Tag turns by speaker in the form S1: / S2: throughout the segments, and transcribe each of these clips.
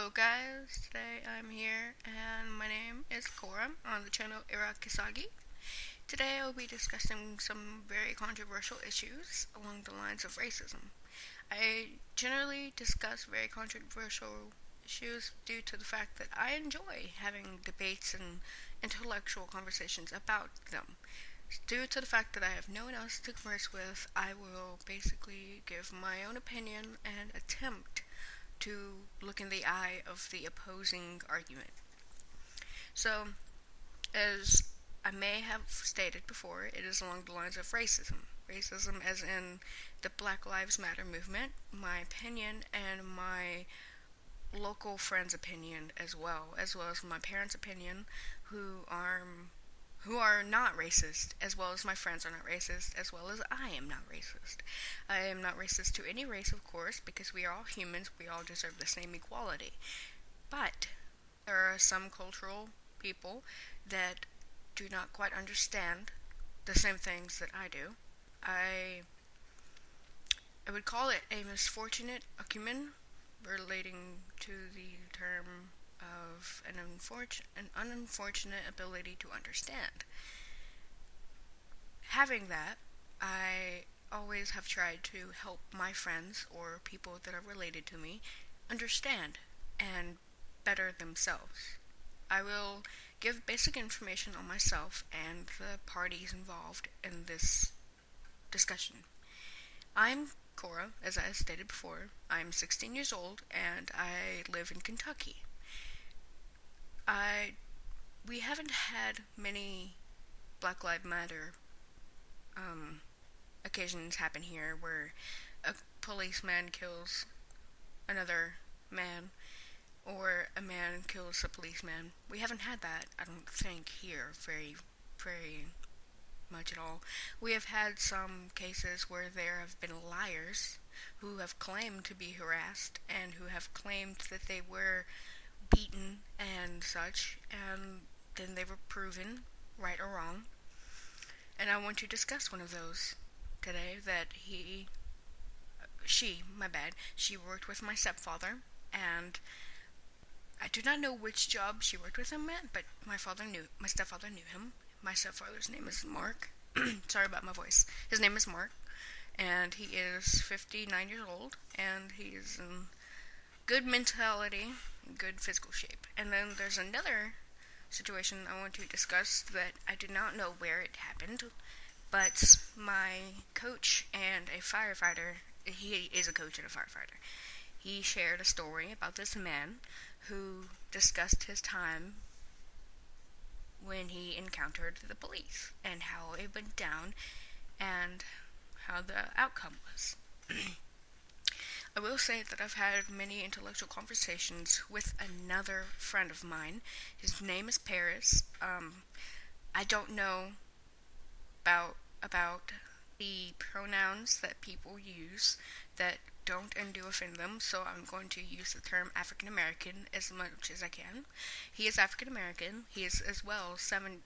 S1: Hello guys, today I'm here and my name is Cora on the channel Irakisagi. Today I'll be discussing some very controversial issues along the lines of racism. I generally discuss very controversial issues due to the fact that I enjoy having debates and intellectual conversations about them. Due to the fact that I have no one else to converse with, I will basically give my own opinion and attempt to look in the eye of the opposing argument. So, as I may have stated before, it is along the lines of racism. Racism as in the Black Lives Matter movement, my opinion, and my local friends' opinion as well as my parents' opinion, who are not racist, as well as my friends are not racist, as well as I am not racist. I am not racist to any race, of course, because we are all humans, we all deserve the same equality. But there are some cultural people that do not quite understand the same things that I do. I would call it a misfortunate acumen relating to the term of an unfortunate ability to understand. Having that, I always have tried to help my friends or people that are related to me understand and better themselves. I will give basic information on myself and the parties involved in this discussion. I'm Cora, as I stated before. I'm 16 years old and I live in Kentucky. We haven't had many Black Lives Matter occasions happen here where a policeman kills another man or a man kills a policeman. We haven't had that, I don't think, here very much at all. We have had some cases where there have been liars who have claimed to be harassed and who have claimed that they were beaten and such, and then they were proven right or wrong. And I want to discuss one of those today that she worked with my stepfather, and I do not know which job she worked with him at, but my stepfather knew him. My stepfather's name is Mark. Sorry about my voice. His name is Mark, and he is 59 years old, and he is in good mentality, good physical shape. And then there's another situation I want to discuss that I do not know where it happened, but my coach and a firefighter, he is a coach and a firefighter, he shared a story about this man who discussed his time when he encountered the police and how it went down and how the outcome was. I will say that I've had many intellectual conversations with another friend of mine. His name is Paris. I don't know about the pronouns that people use that don't and do offend them, so I'm going to use the term African American as much as I can. He is African American. He is as well 17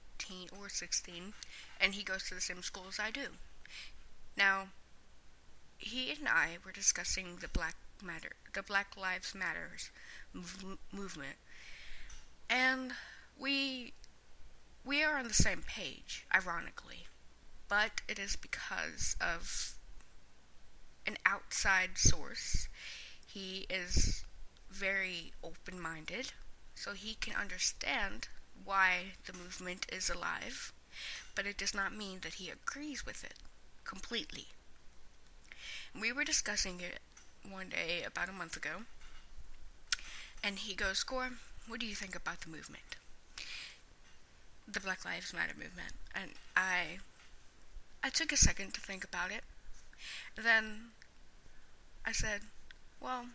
S1: or 16, and he goes to the same school as I do. Now, he and I were discussing the Black Lives Matters movement, and we are on the same page, ironically, but it is because of an outside source. He is very open-minded, so he can understand why the movement is alive, but it does not mean that he agrees with it completely. We were discussing it one day about a month ago, and he goes, "Score, what do you think about the movement? The Black Lives Matter movement?" And I took a second to think about it. Then I said, well,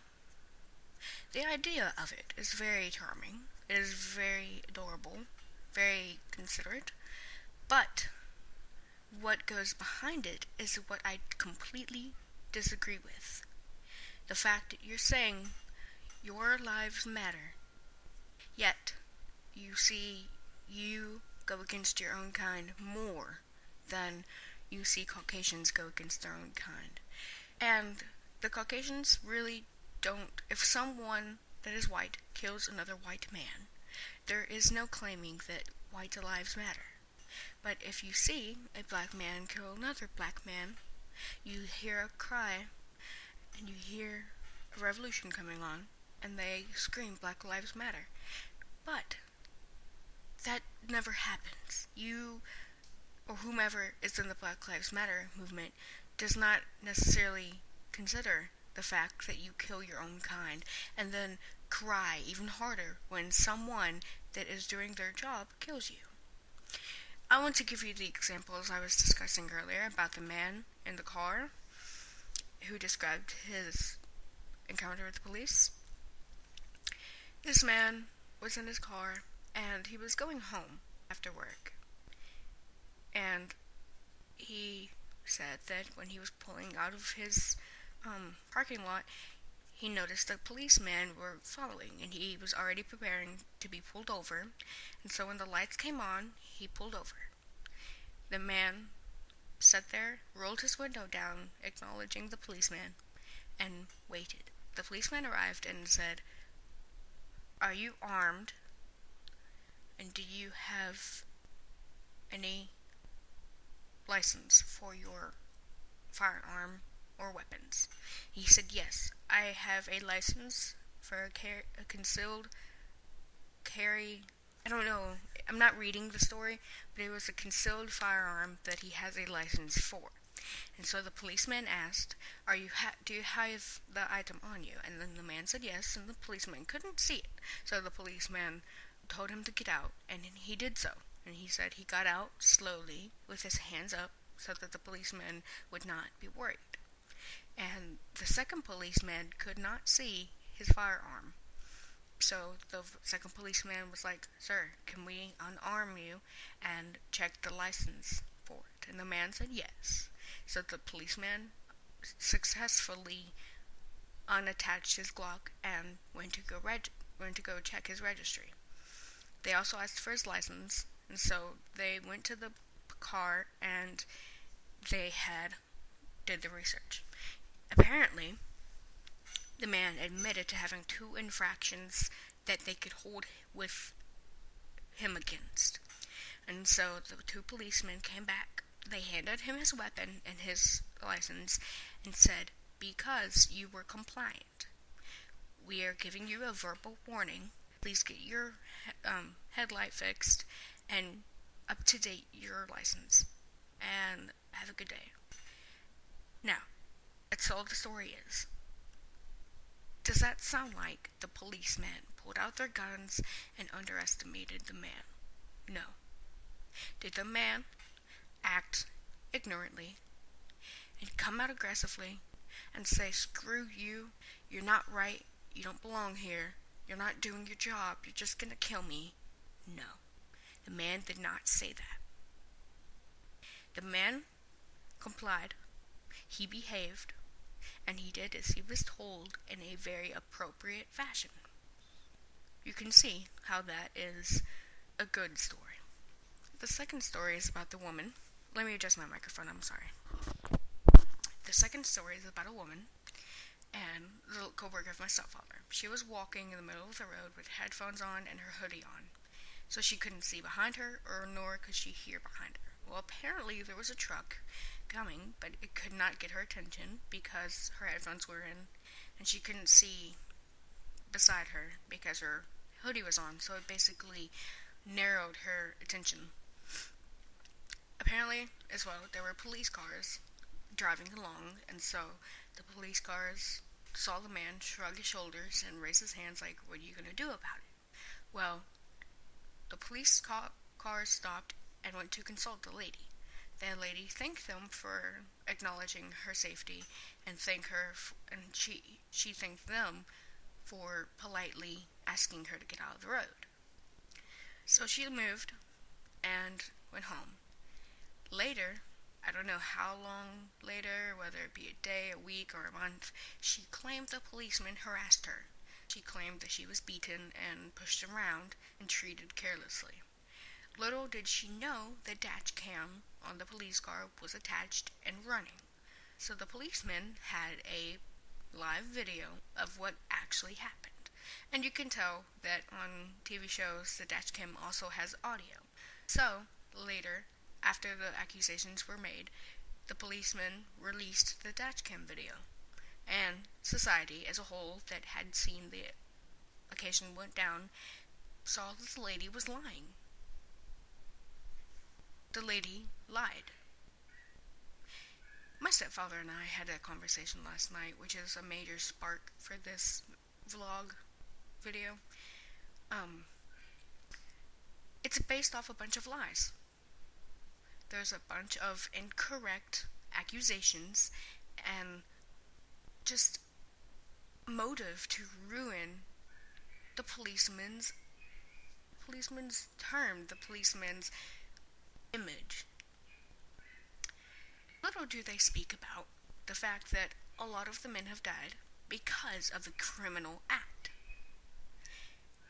S1: the idea of it is very charming. It is very adorable, very considerate, but what goes behind it is what I completely disagree with. The fact that you're saying your lives matter, yet you go against your own kind more than you see Caucasians go against their own kind. And the Caucasians really don't. If someone that is white kills another white man, there is no claiming that white lives matter. But if you see a black man kill another black man, you hear a cry and you hear a revolution coming on, and they scream Black Lives Matter. But that never happens. You or whomever is in the Black Lives Matter movement does not necessarily consider the fact that you kill your own kind and then cry even harder when someone that is doing their job kills you. I want to give you the examples I was discussing earlier about the man in the car who described his encounter with the police. This man was in his car and he was going home after work. And he said that when he was pulling out of his parking lot, he noticed the policemen were following, and he was already preparing to be pulled over. And so when the lights came on, he pulled over. The man sat there, rolled his window down, acknowledging the policeman, and waited. The policeman arrived and said, "Are you armed? And do you have any license for your firearm or weapons?" He said, "Yes, I have a license for a concealed carry." I don't know, I'm not reading the story, but it was a concealed firearm that he has a license for. And so the policeman asked, do you have the item on you? And then the man said yes, and the policeman couldn't see it. So the policeman told him to get out, and he did so. And he said he got out slowly with his hands up so that the policeman would not be worried. And the second policeman could not see his firearm. So the second policeman was like, "Sir, can we unarm you and check the license for it?" And the man said yes. So the policeman successfully unattached his Glock and went to go check his registry. They also asked for his license, and so they went to the car and they did the research. Apparently, the man admitted to having 2 infractions that they could hold with him against. And so the 2 policemen came back. They handed him his weapon and his license and said, "Because you were compliant, we are giving you a verbal warning. Please get your headlight fixed and up to date your license. And have a good day." Now, that's all the story is. Does that sound like the policemen pulled out their guns and underestimated the man? No. Did the man act ignorantly and come out aggressively and say, "Screw you, you're not right, you don't belong here, you're not doing your job, you're just gonna kill me"? No. The man did not say that. The man complied, he behaved, and he did as he was told in a very appropriate fashion. You can see how that is a good story. The second story is about the woman. Let me adjust my microphone, I'm sorry. The second story is about a woman and the co-worker of my stepfather. She was walking in the middle of the road with headphones on and her hoodie on, so she couldn't see behind her, nor could she hear behind her. Well, apparently there was a truck coming, but it could not get her attention because her headphones were in, and she couldn't see beside her because her hoodie was on, so it basically narrowed her attention. Apparently, as well, there were police cars driving along, and so the police cars saw the man shrug his shoulders and raise his hands like, "What are you going to do about it?" Well, the police cars stopped and went to consult the lady. The lady thanked them for acknowledging her safety and she thanked them for politely asking her to get out of the road. So she moved and went home. Later, I don't know how long later, whether it be a day, a week, or a month, she claimed the policeman harassed her. She claimed that she was beaten and pushed around and treated carelessly. Little did she know the dash cam on the police car was attached and running. So the policeman had a live video of what actually happened. And you can tell that on TV shows, the dash cam also has audio. So, later, after the accusations were made, the policeman released the dash cam video. And society as a whole that had seen the occasion went down saw that the lady was lying. The lady lied. My stepfather and I had a conversation last night, which is a major spark for this vlog video. It's based off a bunch of lies. There's a bunch of incorrect accusations and just motive to ruin the policeman's term, the policeman's image. Little do they speak about the fact that a lot of the men have died because of the criminal act.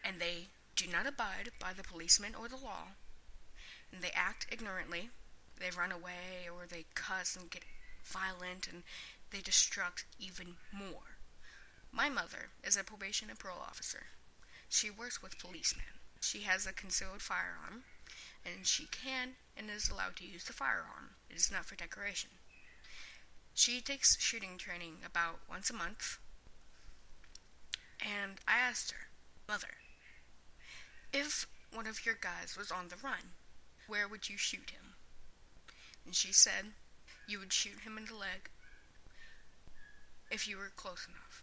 S1: And they do not abide by the policeman or the law. And they act ignorantly. They run away or they cuss and get violent and they destruct even more. My mother is a probation and parole officer. She works with policemen. She has a concealed firearm, and she can and is allowed to use the firearm. It is not for decoration. She takes shooting training about once a month, and I asked her, Mother, if one of your guys was on the run, where would you shoot him? And she said, you would shoot him in the leg if you were close enough.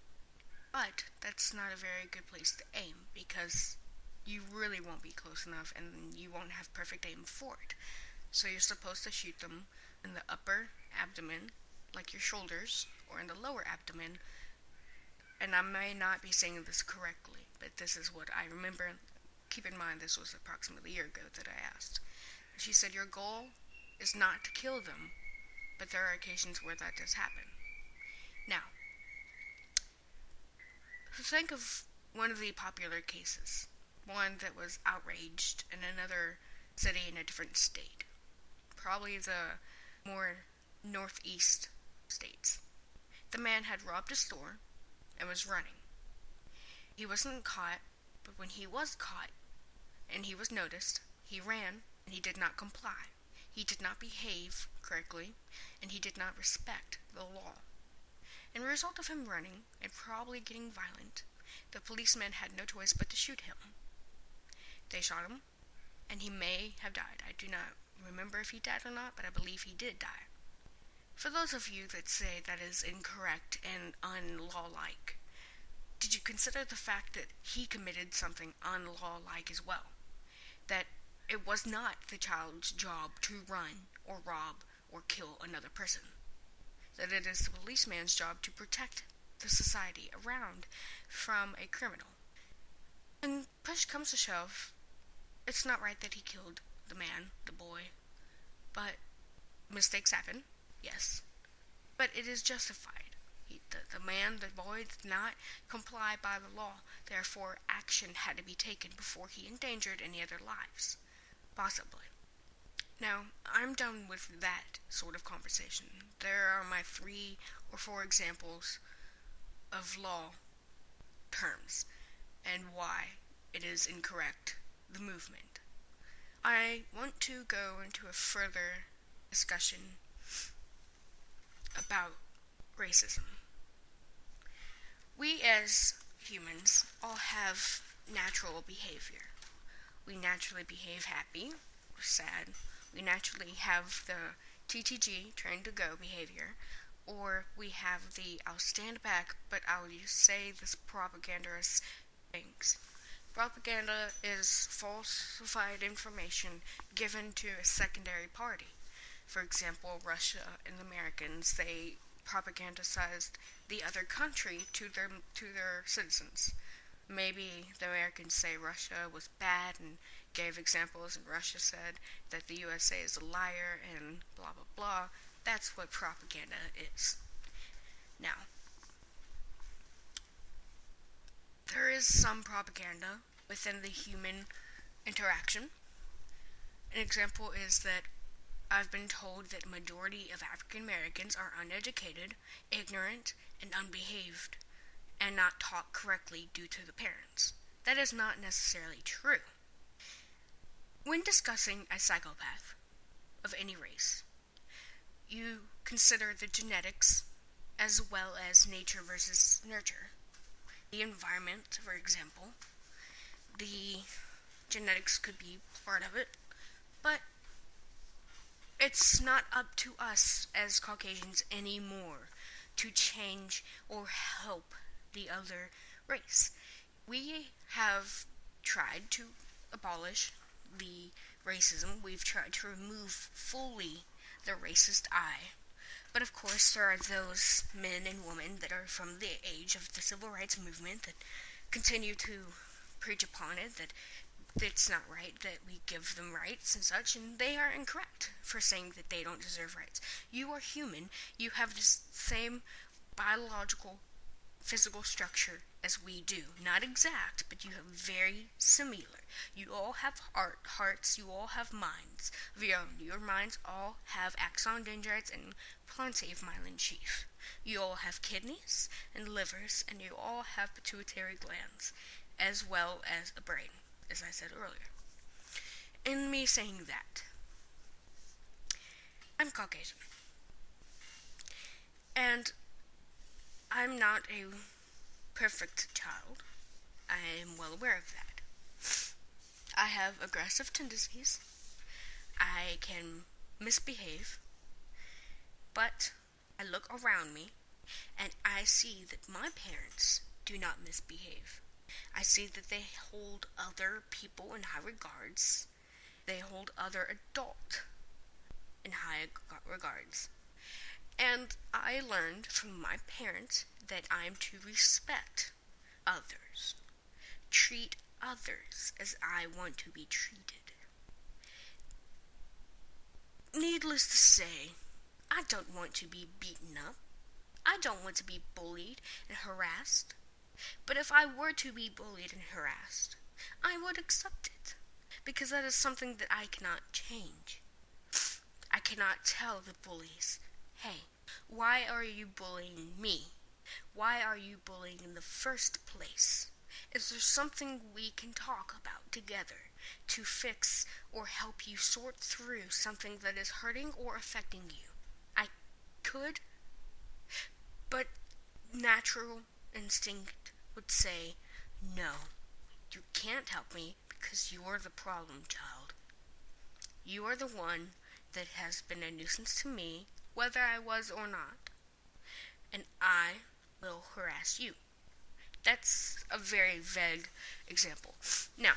S1: But that's not a very good place to aim because you really won't be close enough and you won't have perfect aim for it. So you're supposed to shoot them in the upper abdomen, like your shoulders, or in the lower abdomen. And I may not be saying this correctly, but this is what I remember. Keep in mind, this was approximately a year ago that I asked. She said, your goal is not to kill them, but there are occasions where that does happen. Now, think of one of the popular cases, one that was outraged in another city in a different state, probably the more northeast states. The man had robbed a store and was running. He wasn't caught, but when he was caught and he was noticed, he ran and he did not comply. He did not behave correctly and he did not respect the law. In result of him running and probably getting violent, the policeman had no choice but to shoot him. They shot him, and he may have died. I do not remember if he died or not, but I believe he did die. For those of you that say that is incorrect and unlawlike, did you consider the fact that he committed something unlawlike as well? That it was not the child's job to run or rob or kill another person. That it is the policeman's job to protect the society around from a criminal. And push comes to shove, it's not right that he killed the man, the boy, but mistakes happen, yes, but it is justified. The man, the boy, did not comply by the law, therefore action had to be taken before he endangered any other lives, possibly. Now, I'm done with that sort of conversation. There are my 3 or 4 examples of law terms and why it is incorrect, the movement. I want to go into a further discussion about racism. We as humans all have natural behavior. We naturally behave happy or sad. We naturally have the TTG, train to go behavior, or we have the I'll stand back, but I'll say this propagandist things. Propaganda is falsified information given to a secondary party. For example, Russia and the Americans, they propagandized the other country to their citizens. Maybe the Americans say Russia was bad and gave examples, and Russia said that the USA is a liar and blah blah blah. That's what propaganda is. Now, there is some propaganda within the human interaction. An example is that I've been told that a majority of African Americans are uneducated, ignorant, and unbehaved. and not taught correctly due to the parents. That is not necessarily true. When discussing a psychopath of any race, you consider the genetics as well as nature versus nurture. The environment, for example, the genetics could be part of it, but it's not up to us as Caucasians anymore to change or help the other race. We have tried to abolish the racism. We've tried to remove fully the racist I. But of course, there are those men and women that are from the age of the civil rights movement that continue to preach upon it, that it's not right that we give them rights and such, and they are incorrect for saying that they don't deserve rights. You are human. You have the same biological, physical structure as we do. Not exact, but you have very similar. You all have hearts, you all have minds of your own. Your minds all have axon dendrites and plenty of myelin sheath. You all have kidneys and livers, and you all have pituitary glands, as well as a brain, as I said earlier. In me saying that, I'm Caucasian. And I'm not a perfect child. I am well aware of that. I have aggressive tendencies. I can misbehave. But I look around me and I see that my parents do not misbehave. I see that they hold other people in high regards. They hold other adults in high regards. And I learned from my parents that I am to respect others. Treat others as I want to be treated. Needless to say, I don't want to be beaten up. I don't want to be bullied and harassed. But if I were to be bullied and harassed, I would accept it, because that is something that I cannot change. I cannot tell the bullies, hey, why are you bullying me? Why are you bullying in the first place? Is there something we can talk about together to fix or help you sort through something that is hurting or affecting you? I could, but natural instinct would say, no, you can't help me because you're the problem child. You are the one that has been a nuisance to me, whether I was or not, and I will harass you. That's a very vague example. Now,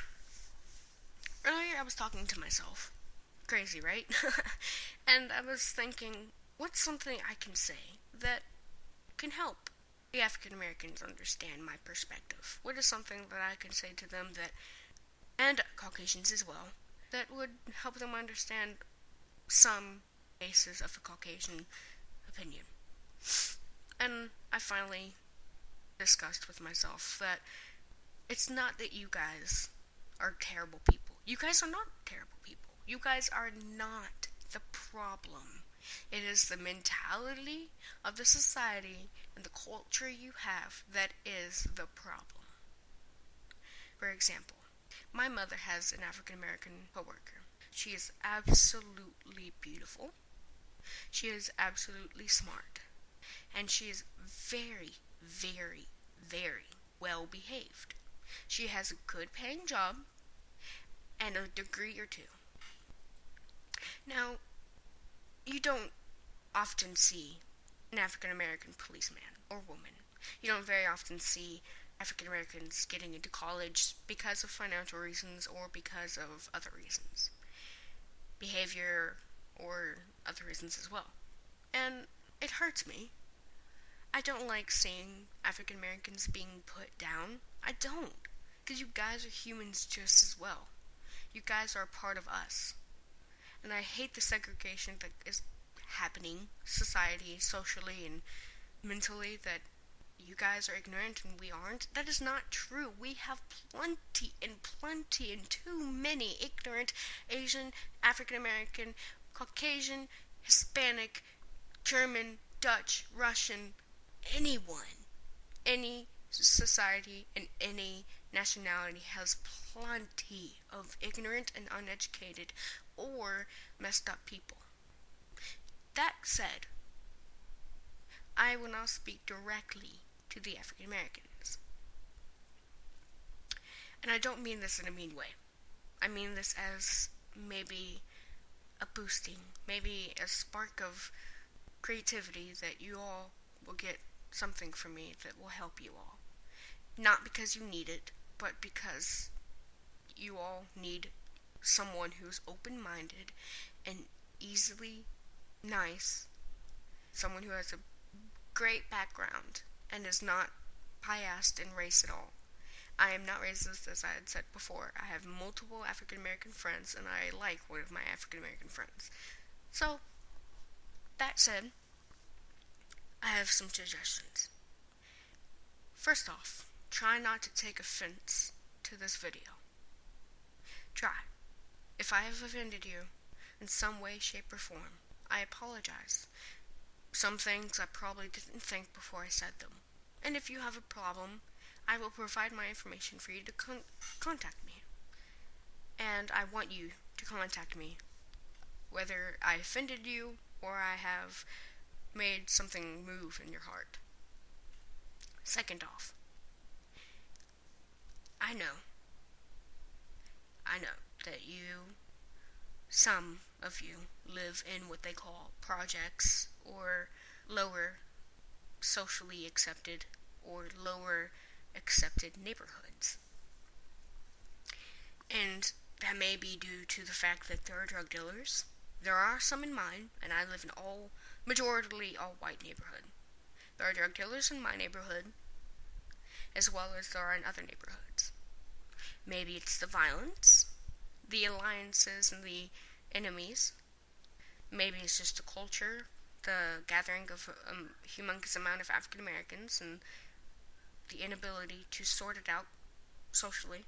S1: earlier I was talking to myself. Crazy, right? And I was thinking, what's something I can say that can help the African Americans understand my perspective? What is something that I can say to them that, and Caucasians as well, that would help them understand some basis of the Caucasian opinion? And I finally discussed with myself that it's not that you guys are terrible people. You guys are not terrible people. You guys are not the problem. It is the mentality of the society and the culture you have that is the problem. For example, my mother has an African American coworker. She is absolutely beautiful. She is absolutely smart. And she is very, very, very well behaved. She has a good paying job and a degree or two. Now, you don't often see an African American policeman or woman. You don't very often see African Americans getting into college because of financial reasons or because of other reasons. Behavior or other reasons as well. And it hurts me. I don't like seeing African Americans being put down. I don't. Because you guys are humans just as well. You guys are a part of us. And I hate the segregation that is happening, society, socially, and mentally, that you guys are ignorant and we aren't. That is not true. We have plenty and too many ignorant Asian, African American, Caucasian, Hispanic, German, Dutch, Russian, anyone, any society in any nationality has plenty of ignorant and uneducated or messed up people. That said, I will now speak directly to the African Americans. And I don't mean this in a mean way. I mean this as maybe a boosting, maybe a spark of creativity that you all will get something from me that will help you all. Not because you need it, but because you all need someone who's open-minded and easily nice, someone who has a great background and is not biased in race at all. I am not racist, as I had said before. I have multiple African American friends, and I like one of my African American friends. So, that said, I have some suggestions. First off, try not to take offense to this video. Try. If I have offended you in some way, shape, or form, I apologize. Some things I probably didn't think before I said them. And if you have a problem, I will provide my information for you to contact me. And I want you to contact me, whether I offended you or I have made something move in your heart. Second off, I know that some of you live in what they call projects or lower socially accepted or lower accepted neighborhoods. And that may be due to the fact that there are drug dealers. There are some in mine, and I live in majority all white neighborhood. There are drug dealers in my neighborhood, as well as there are in other neighborhoods. Maybe it's the violence, the alliances, and the enemies. Maybe it's just the culture, the gathering of a humongous amount of African Americans, and the inability to sort it out socially,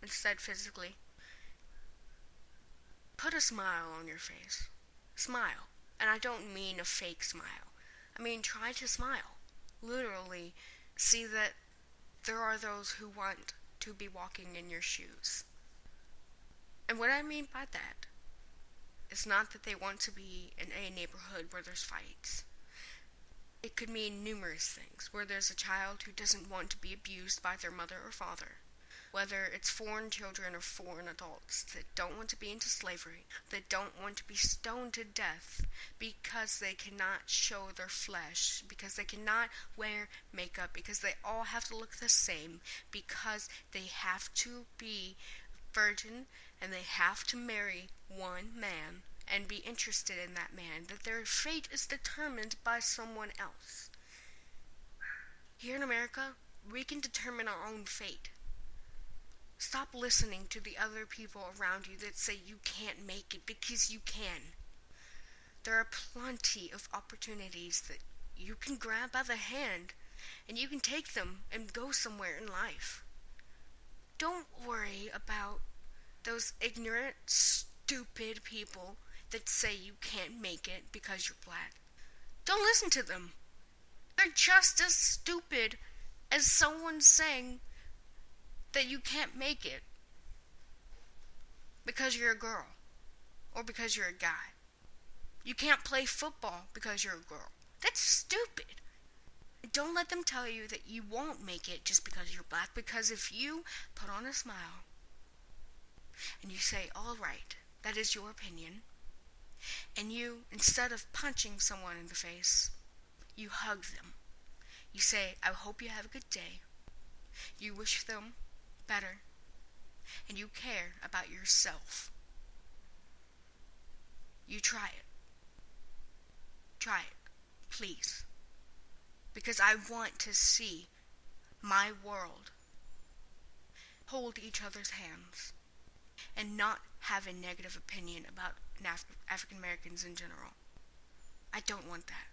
S1: instead physically. Put a smile on your face. Smile. And I don't mean a fake smile. I mean, try to smile. Literally, see that there are those who want to be walking in your shoes. And what I mean by that is not that they want to be in a neighborhood where there's fights. It could mean numerous things, where there's a child who doesn't want to be abused by their mother or father. Whether it's foreign children or foreign adults that don't want to be into slavery, that don't want to be stoned to death because they cannot show their flesh, because they cannot wear makeup, because they all have to look the same, because they have to be virgin and they have to marry one man and be interested in that man, that their fate is determined by someone else. Here in America, we can determine our own fate. Stop listening to the other people around you that say you can't make it, because you can. There are plenty of opportunities that you can grab by the hand and you can take them and go somewhere in life. Don't worry about those ignorant, stupid people that say you can't make it because you're black. Don't listen to them. They're just as stupid as someone saying that you can't make it because you're a girl or because you're a guy. You can't play football because you're a girl. That's stupid. Don't let them tell you that you won't make it just because you're black, because if you put on a smile and you say, all right, that is your opinion, and you, instead of punching someone in the face, you hug them. You say, I hope you have a good day. You wish them better, and you care about yourself. You try it. Try it, please. Because I want to see my world hold each other's hands and not have a negative opinion about African Americans in general. I don't want that.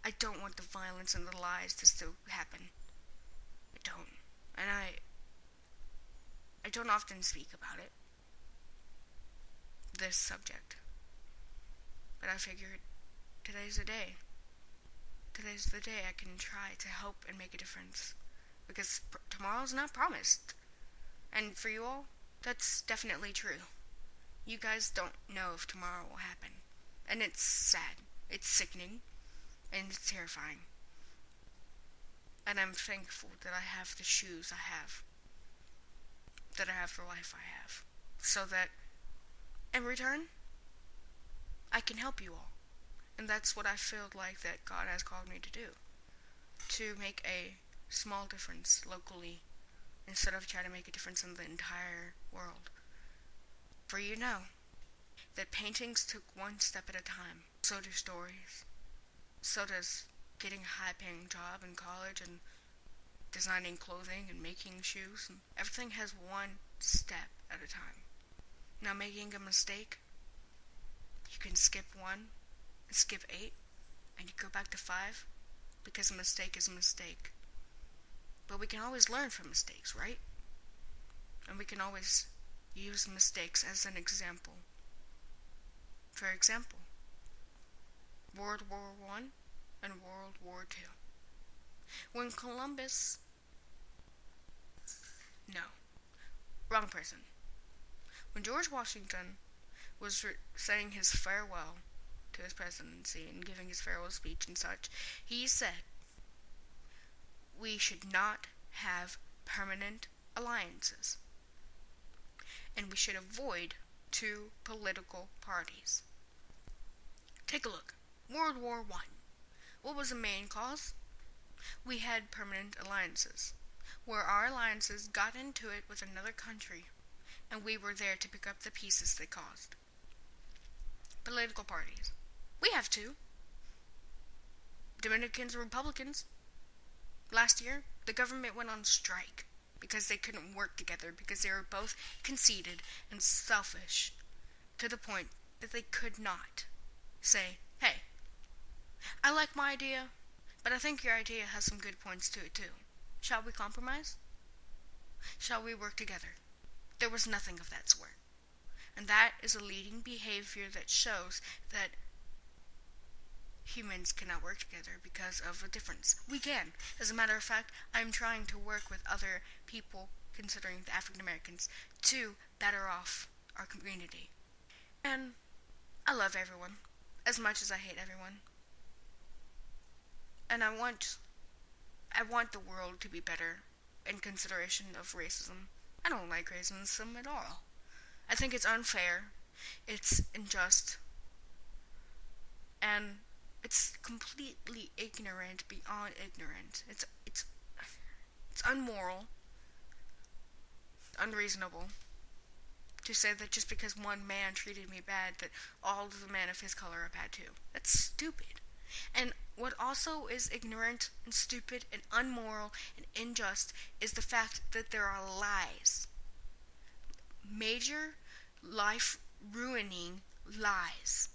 S1: I don't want the violence and the lies to still happen. I don't. And I don't often speak about it, this subject. But I figured today's the day. today's the day I can try to help and make a difference. Because tomorrow's not promised. And for you all, that's definitely true. You guys don't know if tomorrow will happen. And it's sad. It's sickening. And it's terrifying. And I'm thankful that I have the shoes I have. That I have the life I have. So that, in return, I can help you all. And that's what I feel like that God has called me to do. To make a small difference locally instead of trying to make a difference in the entire world. For you know that paintings took one step at a time. So do stories. So does getting a high-paying job in college and designing clothing and making shoes. And everything has one step at a time. Now, making a mistake, you can skip 1, skip 8, and you go back to 5, because a mistake is a mistake. But we can always learn from mistakes, right? And we can always use mistakes as an example. For example, World War I and World War II. When Columbus... No. Wrong person. When George Washington was saying his farewell to his presidency and giving his farewell speech and such, he said, we should not have permanent alliances. And we should avoid 2 political parties. Take a look. World War I. What was the main cause? We had permanent alliances, where our alliances got into it with another country, and we were there to pick up the pieces they caused. Political parties. We have 2. Dominicans and Republicans. Last year, the government went on strike because they couldn't work together because they were both conceited and selfish to the point that they could not say, hey, I like my idea, but I think your idea has some good points to it too. Shall we compromise? Shall we work together? There was nothing of that sort. And that is a leading behavior that shows that humans cannot work together because of a difference. We can. As a matter of fact, I'm trying to work with other people, considering the African Americans, to better off our community. And I love everyone, as much as I hate everyone. And I want the world to be better in consideration of racism. I don't like racism at all. I think it's unfair, it's unjust, and it's completely ignorant beyond ignorant. It's unmoral, unreasonable to say that just because one man treated me bad, that all of the men of his color are bad too. That's stupid. And what also is ignorant and stupid and unmoral and unjust is the fact that there are lies. Major life-ruining lies.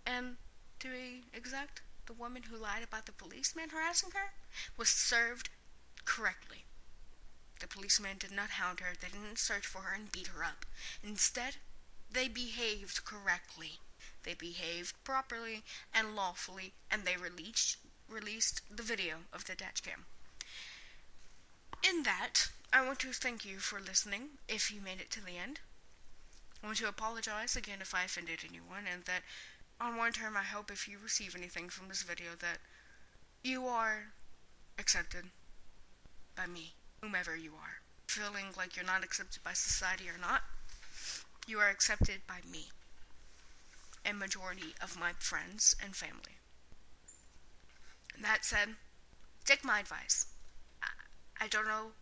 S1: And to be exact, the woman who lied about the policeman harassing her was served correctly. The policeman did not hound her, they didn't search for her and beat her up. Instead, they behaved correctly. They behaved properly and lawfully, and they released the video of the dash cam. In that, I want to thank you for listening, if you made it to the end. I want to apologize again if I offended anyone, and that on one term, I hope if you receive anything from this video that you are accepted by me, whomever you are. Feeling like you're not accepted by society or not, you are accepted by me and majority of my friends and family. That said, take my advice. I don't know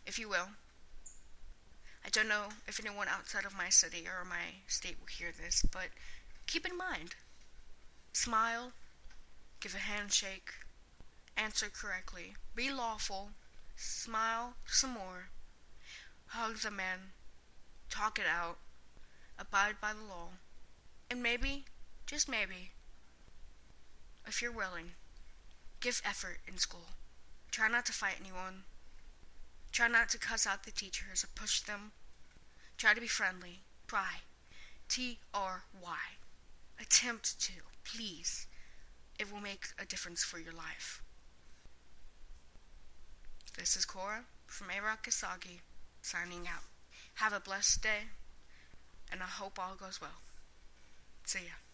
S1: if you will. I don't know if anyone outside of my city or my state will hear this, but keep in mind, smile, give a handshake, answer correctly, be lawful, smile some more, hug the man, talk it out, abide by the law, and maybe, just maybe, if you're willing, give effort in school. Try not to fight anyone. Try not to cuss out the teachers or push them. Try to be friendly. Try. Try. Attempt to, please. it will make a difference for your life. This is Cora from Arakasagi signing out. Have a blessed day, and I hope all goes well. See ya.